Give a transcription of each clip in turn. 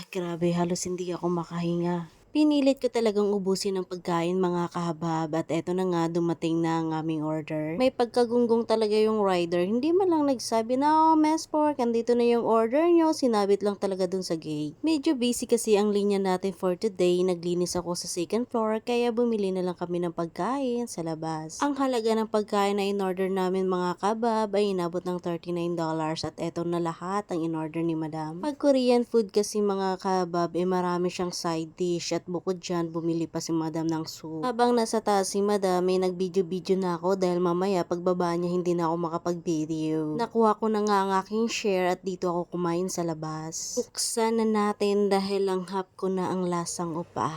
Grabe, halos hindi ako makahinga. Pinilit ko talagang ubusin ang pagkain mga kahabab at eto na nga dumating na ang aming order. May pagkagunggong talaga yung rider, hindi man lang nagsabi na, "Oh, Mess Pork, andito na yung order nyo." Sinabit lang talaga dun sa gate. Medyo busy kasi ang linya natin for today, naglinis ako sa second floor kaya bumili na lang kami ng pagkain sa labas. Ang halaga ng pagkain na in-order namin mga kabab ay inabot ng $39 at eto na lahat ang in-order ni Madam. Pag Korean food kasi mga kabab, marami siyang side dish at bukod dyan, bumili pa si Madam ng soup. Habang nasa taas si Madam, may nag-video-video na ako dahil mamaya pagbaba niya hindi na ako makapag-video. Nakuha ko na nga ang aking share at dito ako kumain sa labas. Buksan na natin dahil langhap ko na ang lasang upa.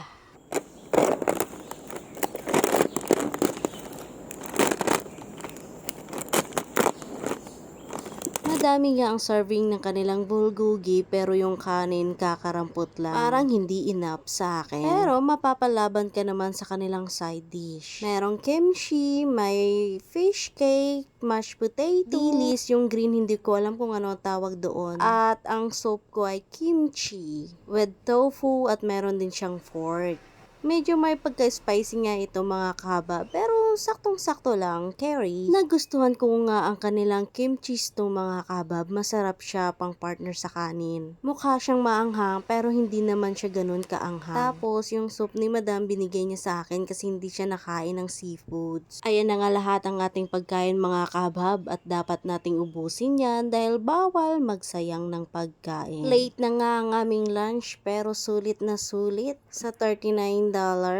Madami nga ang serving ng kanilang bulgogi pero yung kanin kakarampot lang. Parang hindi enough sa akin. Pero mapapalaban ka naman sa kanilang side dish. Merong kimchi, may fish cake, mashed potato, dilis, yung green hindi ko alam kung ano ang tawag doon. At ang soup ko ay kimchi with tofu at meron din siyang pork. Medyo may pagka-spicy nga ito mga kaba, pero saktong-sakto lang, carry. Nagustuhan ko nga ang kanilang kimchi stew mga kabab, masarap siya pang partner sa kanin. Mukha siyang maanghang pero hindi naman siya ganun kaanghang. Tapos yung soup ni Madam binigay niya sa akin kasi hindi siya nakain ng seafoods. Ayan na nga lahat ang ating pagkain mga kabab at dapat nating ubusin yan dahil bawal magsayang ng pagkain. Late na nga ang aming lunch pero sulit na sulit sa $39.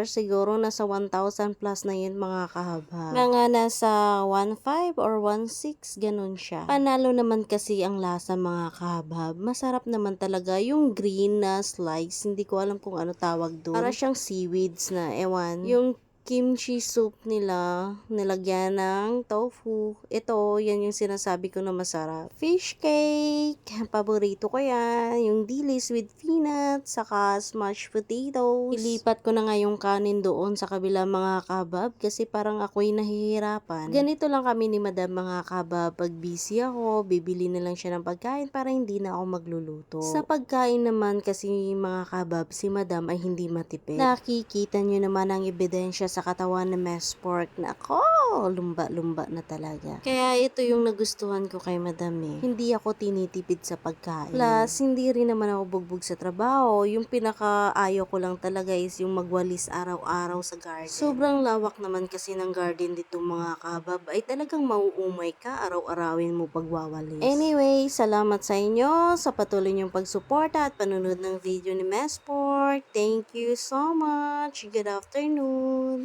Siguro nasa 1,000 plus na yun mga kahaba. Mga nasa 1,500 or 1,600 ganun siya. Panalo naman kasi ang lasa mga kahaba. Masarap naman talaga yung green na slice. Hindi ko alam kung ano tawag doon. Para siyang seaweeds na ewan. Yung kimchi soup nila, nilagyan ng tofu. Ito, yan yung sinasabi ko na masarap. Fish cake, paborito ko yan. Yung dilis with peanuts, saka smashed potatoes. Ilipat ko na nga yung kanin doon sa kabila mga kabab kasi parang ako'y nahihirapan. Ganito lang kami ni Madam mga kabab. Pag busy ako, bibili na lang siya ng pagkain para hindi na ako magluluto. Sa pagkain naman kasi mga kabab, si Madam ay hindi matipid. Nakikita nyo naman ang ebidensya sa katawan ng Mess Pork na ako, lumba-lumba na talaga. Kaya ito yung nagustuhan ko kay Madam eh. Hindi ako tinitipid sa pagkain. Plus, hindi rin naman ako bugbog sa trabaho. Yung pinaka-ayaw ko lang talaga is yung magwalis araw-araw sa garden. Sobrang lawak naman kasi ng garden dito mga kabab ay talagang mauumay ka araw-arawin mo pagwawalis. Anyway, salamat sa inyo sa patuloy niyong pagsuporta at panunod ng video ni Mess Pork. Thank you so much. Good afternoon.